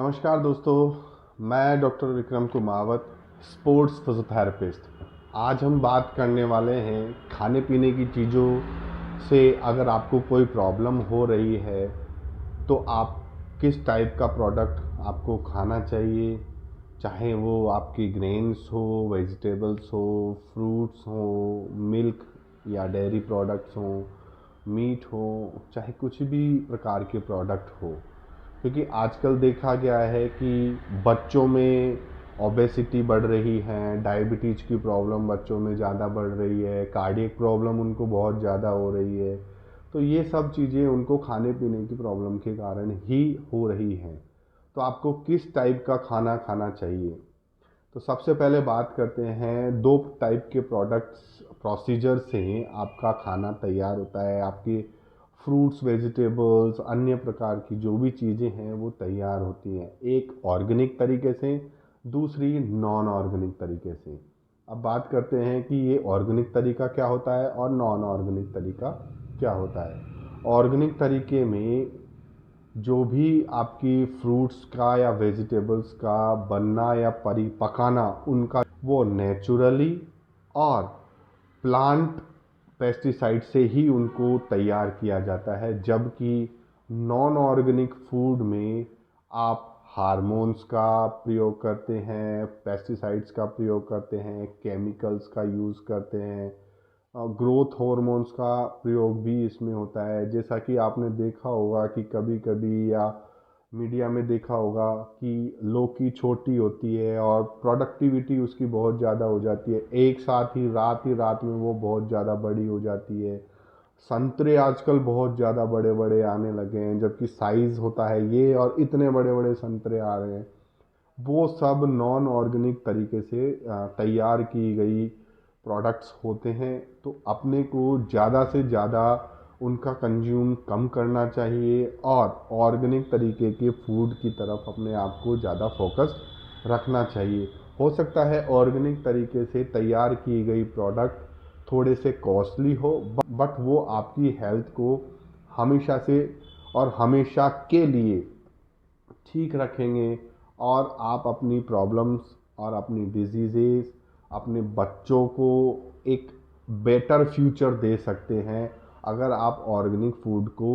नमस्कार दोस्तों, मैं doctor Vikram Kumawat, sports physiotherapist. आज हम बात करने वाले हैं खाने पीने की चीज़ों से अगर आपको कोई प्रॉब्लम हो रही है तो आप किस टाइप का प्रोडक्ट आपको खाना चाहिए, चाहे वो आपकी ग्रेन्स हो, वेजिटेबल्स हो, फ्रूट्स हो, मिल्क या डेयरी प्रोडक्ट्स हो, मीट हो, चाहे कुछ भी प्रकार के प्रोडक्ट हो। क्योंकि आजकल देखा गया है कि बच्चों में ओबेसिटी बढ़ रही है, डायबिटीज़ की प्रॉब्लम बच्चों में ज़्यादा बढ़ रही है, कार्डियक प्रॉब्लम उनको बहुत ज़्यादा हो रही है। तो ये सब चीज़ें उनको खाने पीने की प्रॉब्लम के कारण ही हो रही हैं। तो आपको किस टाइप का खाना खाना चाहिए? तो सबसे पहले बात करते हैं, दो टाइप के प्रोडक्ट्स प्रोसीजर से आपका खाना तैयार होता है। आपके फ्रूट्स, वेजिटेबल्स, अन्य प्रकार की जो भी चीज़ें हैं वो तैयार होती हैं, एक ऑर्गेनिक तरीके से, दूसरी नॉन ऑर्गेनिक तरीके से। अब बात करते हैं कि ये ऑर्गेनिक तरीका क्या होता है और नॉन ऑर्गेनिक तरीका क्या होता है। ऑर्गेनिक तरीके में जो भी आपकी फ्रूट्स का या वेजिटेबल्स का बनना या पकाना, उनका वो नेचुरली और प्लांट पेस्टिसाइड से ही उनको तैयार किया जाता है। जबकि नॉन ऑर्गेनिक फूड में आप हार्मोन्स का प्रयोग करते हैं, पेस्टिसाइड्स का प्रयोग करते हैं, केमिकल्स का यूज़ करते हैं, ग्रोथ हार्मोन्स का प्रयोग भी इसमें होता है। जैसा कि आपने देखा होगा कि कभी कभी या मीडिया में देखा होगा कि लौकी छोटी होती है और प्रोडक्टिविटी उसकी बहुत ज़्यादा हो जाती है, एक साथ ही रात में वो बहुत ज़्यादा बड़ी हो जाती है। संतरे आजकल बहुत ज़्यादा बड़े बड़े आने लगे हैं, जबकि साइज़ होता है ये और इतने बड़े बड़े संतरे आ रहे हैं। वो सब नॉन ऑर्गेनिक तरीके से तैयार की गई प्रोडक्ट्स होते हैं। तो अपने को ज़्यादा से ज़्यादा उनका कंज्यूम कम करना चाहिए और ऑर्गेनिक तरीके के फूड की तरफ अपने आप को ज़्यादा फोकस रखना चाहिए। हो सकता है ऑर्गेनिक तरीके से तैयार की गई प्रोडक्ट थोड़े से कॉस्टली हो, बट वो आपकी हेल्थ को हमेशा से और हमेशा के लिए ठीक रखेंगे और आप अपनी प्रॉब्लम्स और अपनी डिजीज़ेस, अपने बच्चों को एक बेटर फ्यूचर दे सकते हैं अगर आप ऑर्गेनिक फूड को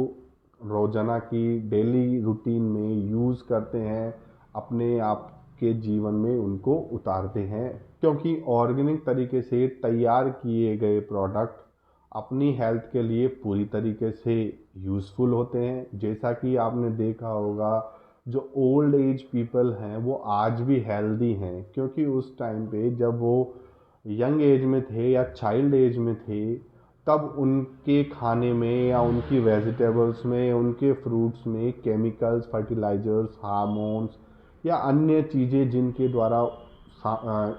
रोज़ाना की डेली रूटीन में यूज़ करते हैं, अपने आप के जीवन में उनको उतारते हैं। क्योंकि ऑर्गेनिक तरीके से तैयार किए गए प्रोडक्ट अपनी हेल्थ के लिए पूरी तरीके से यूज़फुल होते हैं। जैसा कि आपने देखा होगा, जो ओल्ड एज पीपल हैं वो आज भी हेल्दी हैं, क्योंकि उस टाइम पे जब वो यंग एज में थे या चाइल्ड एज में थे, तब उनके खाने में या उनकी वेजिटेबल्स में, उनके फ्रूट्स में केमिकल्स, फर्टिलाइजर्स, हार्मोन्स या अन्य चीज़ें जिनके द्वारा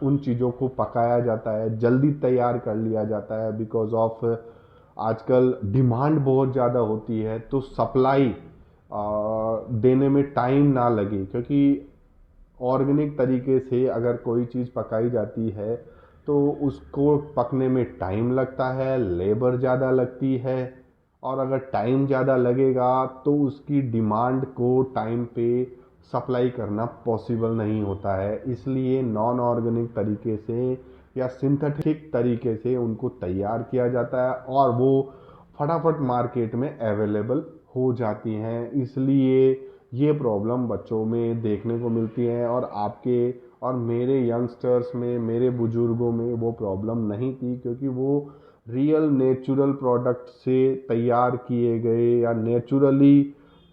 उन चीज़ों को पकाया जाता है, जल्दी तैयार कर लिया जाता है। बिकॉज ऑफ आजकल डिमांड बहुत ज़्यादा होती है, तो सप्लाई देने में टाइम ना लगे। क्योंकि ऑर्गेनिक तरीके से अगर कोई चीज़ पकाई जाती है तो उसको पकने में टाइम लगता है, लेबर ज़्यादा लगती है, और अगर टाइम ज़्यादा लगेगा तो उसकी डिमांड को टाइम पे सप्लाई करना पॉसिबल नहीं होता है। इसलिए नॉन ऑर्गेनिक तरीके से या सिंथेटिक तरीके से उनको तैयार किया जाता है और वो फटाफट मार्केट में अवेलेबल हो जाती हैं। इसलिए ये प्रॉब्लम बच्चों में देखने को मिलती है और आपके और मेरे यंगस्टर्स में, मेरे बुजुर्गों में वो प्रॉब्लम नहीं थी, क्योंकि वो रियल नेचुरल प्रोडक्ट से तैयार किए गए या नेचुरली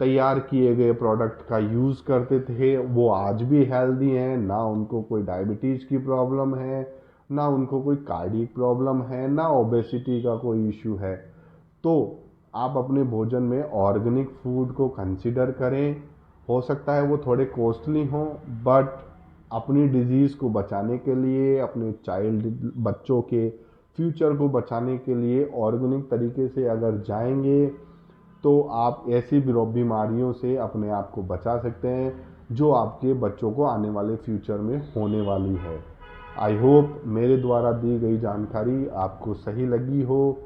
तैयार किए गए प्रोडक्ट का यूज़ करते थे। वो आज भी हेल्दी हैं, ना उनको कोई डायबिटीज़ की प्रॉब्लम है, ना उनको कोई कार्डियक प्रॉब्लम है, ना ओबेसिटी का कोई इशू है। तो आप अपने भोजन में ऑर्गेनिक फूड को कंसिडर करें। हो सकता है वो थोड़े कॉस्टली हों, बट अपनी डिजीज़ को बचाने के लिए, अपने चाइल्ड बच्चों के फ्यूचर को बचाने के लिए ऑर्गेनिक तरीके से अगर जाएंगे तो आप ऐसी बीमारियों से अपने आप को बचा सकते हैं जो आपके बच्चों को आने वाले फ्यूचर में होने वाली है। आई होप मेरे द्वारा दी गई जानकारी आपको सही लगी हो,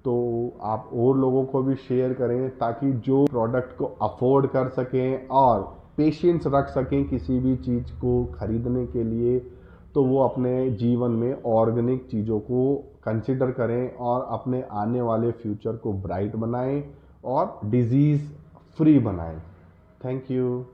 तो आप और लोगों को भी शेयर करें ताकि जो प्रोडक्ट को अफोर्ड कर सकें और पेशेंस रख सकें किसी भी चीज़ को खरीदने के लिए, तो वो अपने जीवन में ऑर्गेनिक चीज़ों को कंसिडर करें और अपने आने वाले फ्यूचर को ब्राइट बनाएं और डिजीज़ फ्री बनाएं। Thank you.